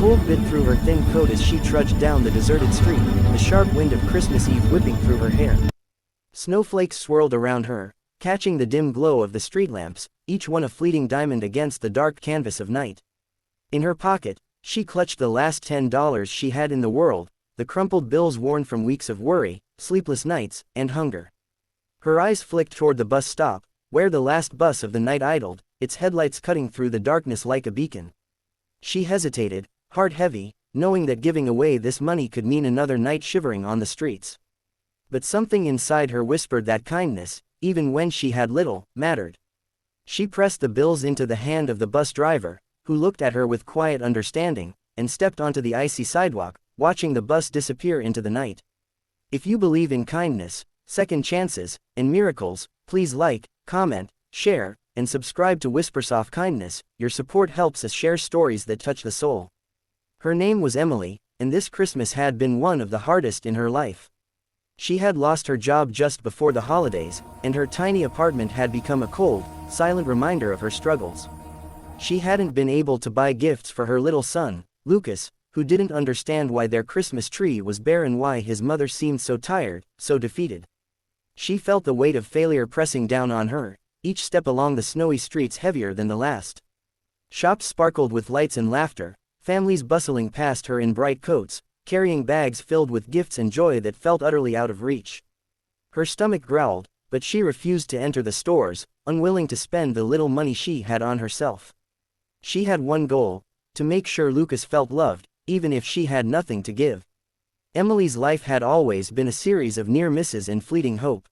cold bit through her thin coat as she trudged down the deserted street, the sharp wind of Christmas Eve whipping through her hair. Snowflakes swirled around her, catching the dim glow of the street lamps, each one a fleeting diamond against the dark canvas of night. In her pocket, she clutched the last $10 she had in the world, the crumpled bills worn from weeks of worry, sleepless nights, and hunger. Her eyes flicked toward the bus stop, where the last bus of the night idled, its headlights cutting through the darkness like a beacon. She hesitated, heart heavy, knowing that giving away this money could mean another night shivering on the streets. But something inside her whispered that kindness, even when she had little, mattered. She pressed the bills into the hand of the bus driver, who looked at her with quiet understanding, and stepped onto the icy sidewalk, watching the bus disappear into the night. If you believe in kindness, second chances, and miracles, please like, comment, share, and subscribe to Whispersoft Kindness. Your support helps us share stories that touch the soul. Her name was Emily, and this Christmas had been one of the hardest in her life. She had lost her job just before the holidays, and her tiny apartment had become a cold, silent reminder of her struggles. She hadn't been able to buy gifts for her little son, Lucas, who didn't understand why their Christmas tree was bare and why his mother seemed so tired, so defeated. She felt the weight of failure pressing down on her, each step along the snowy streets heavier than the last. Shops sparkled with lights and laughter, families bustling past her in bright coats, carrying bags filled with gifts and joy that felt utterly out of reach. Her stomach growled, but she refused to enter the stores, unwilling to spend the little money she had on herself. She had one goal: to make sure Lucas felt loved, even if she had nothing to give. Emily's life had always been a series of near misses and fleeting hope.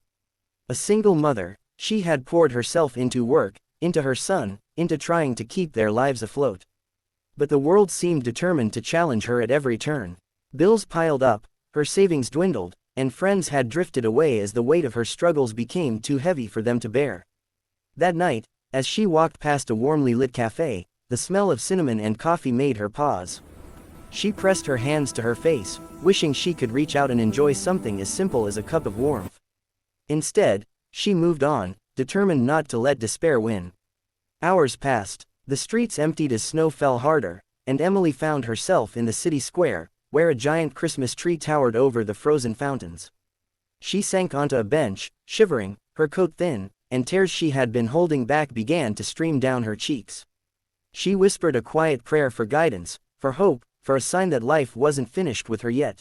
A single mother, she had poured herself into work, into her son, into trying to keep their lives afloat. But the world seemed determined to challenge her at every turn. Bills piled up, her savings dwindled, and friends had drifted away as the weight of her struggles became too heavy for them to bear. That night, as she walked past a warmly lit cafe, the smell of cinnamon and coffee made her pause. She pressed her hands to her face, wishing she could reach out and enjoy something as simple as a cup of warmth. Instead, she moved on, determined not to let despair win. Hours passed, the streets emptied as snow fell harder, and Emily found herself in the city square, where a giant Christmas tree towered over the frozen fountains. She sank onto a bench, shivering, her coat thin, and tears she had been holding back began to stream down her cheeks. She whispered a quiet prayer for guidance, for hope, for a sign that life wasn't finished with her yet.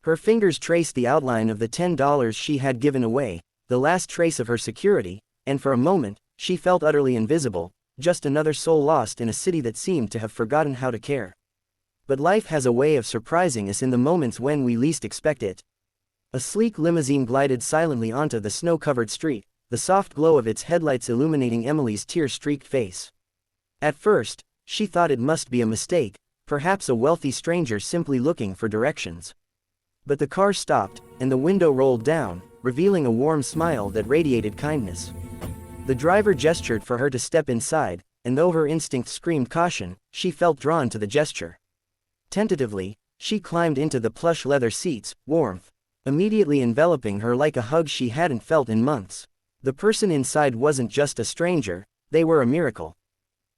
Her fingers traced the outline of the $10 she had given away, the last trace of her security, and for a moment, she felt utterly invisible, just another soul lost in a city that seemed to have forgotten how to care. But life has a way of surprising us in the moments when we least expect it. A sleek limousine glided silently onto the snow-covered street, the soft glow of its headlights illuminating Emily's tear-streaked face. At first, she thought it must be a mistake, perhaps a wealthy stranger simply looking for directions. But the car stopped, and the window rolled down, revealing a warm smile that radiated kindness. The driver gestured for her to step inside, and though her instinct screamed caution, she felt drawn to the gesture. Tentatively, she climbed into the plush leather seats, warmth immediately enveloping her like a hug she hadn't felt in months. The person inside wasn't just a stranger, they were a miracle.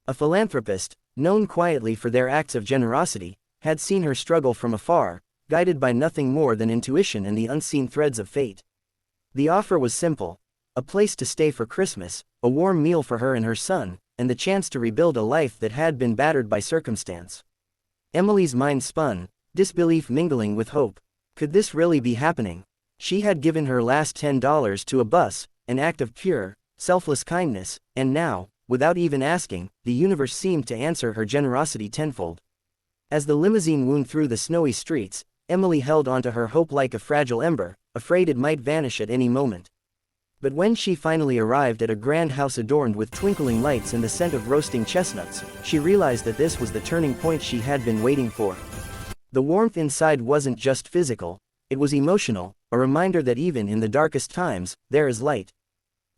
A philanthropist, known quietly for their acts of generosity, had seen her struggle from afar, guided by nothing more than intuition and the unseen threads of fate. The offer was simple: a place to stay for Christmas, a warm meal for her and her son, and the chance to rebuild a life that had been battered by circumstance. Emily's mind spun, disbelief mingling with hope. Could this really be happening? She had given her last $10 to a bus, an act of pure, selfless kindness, and now, without even asking, the universe seemed to answer her generosity tenfold. As the limousine wound through the snowy streets, Emily held onto her hope like a fragile ember, afraid it might vanish at any moment. But when she finally arrived at a grand house adorned with twinkling lights and the scent of roasting chestnuts, she realized that this was the turning point she had been waiting for. The warmth inside wasn't just physical, it was emotional, a reminder that even in the darkest times, there is light.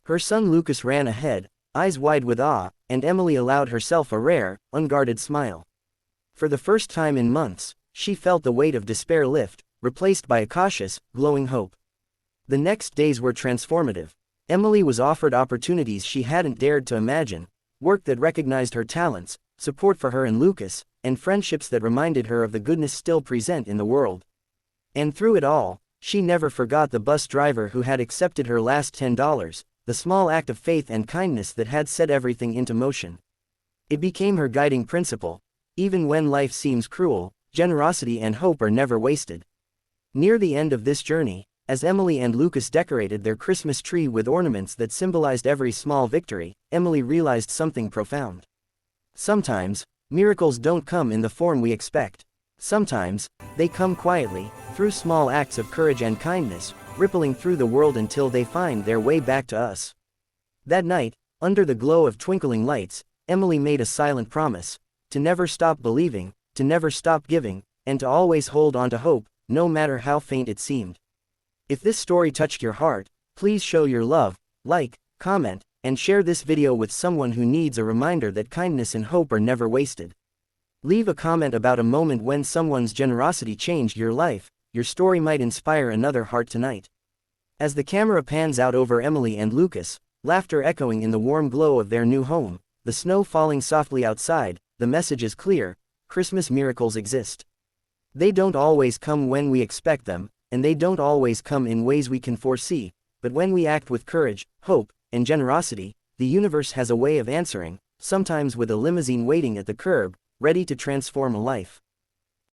Her son Lucas ran ahead, eyes wide with awe, and Emily allowed herself a rare, unguarded smile. For the first time in months, she felt the weight of despair lift, replaced by a cautious, glowing hope. The next days were transformative. Emily was offered opportunities she hadn't dared to imagine, work that recognized her talents, support for her and Lucas, and friendships that reminded her of the goodness still present in the world. And through it all, she never forgot the bus driver who had accepted her last $10, the small act of faith and kindness that had set everything into motion. It became her guiding principle. Even when life seems cruel, generosity and hope are never wasted. Near the end of this journey, as Emily and Lucas decorated their Christmas tree with ornaments that symbolized every small victory, Emily realized something profound. Sometimes, miracles don't come in the form we expect. Sometimes, they come quietly, through small acts of courage and kindness, rippling through the world until they find their way back to us. That night, under the glow of twinkling lights, Emily made a silent promise: to never stop believing, to never stop giving, and to always hold on to hope, no matter how faint it seemed. If this story touched your heart, please show your love, like, comment, and share this video with someone who needs a reminder that kindness and hope are never wasted. Leave a comment about a moment when someone's generosity changed your life. Your story might inspire another heart tonight. As the camera pans out over Emily and Lucas, laughter echoing in the warm glow of their new home, the snow falling softly outside, the message is clear: Christmas miracles exist. They don't always come when we expect them, and they don't always come in ways we can foresee, but when we act with courage, hope, and generosity, the universe has a way of answering, sometimes with a limousine waiting at the curb, ready to transform a life.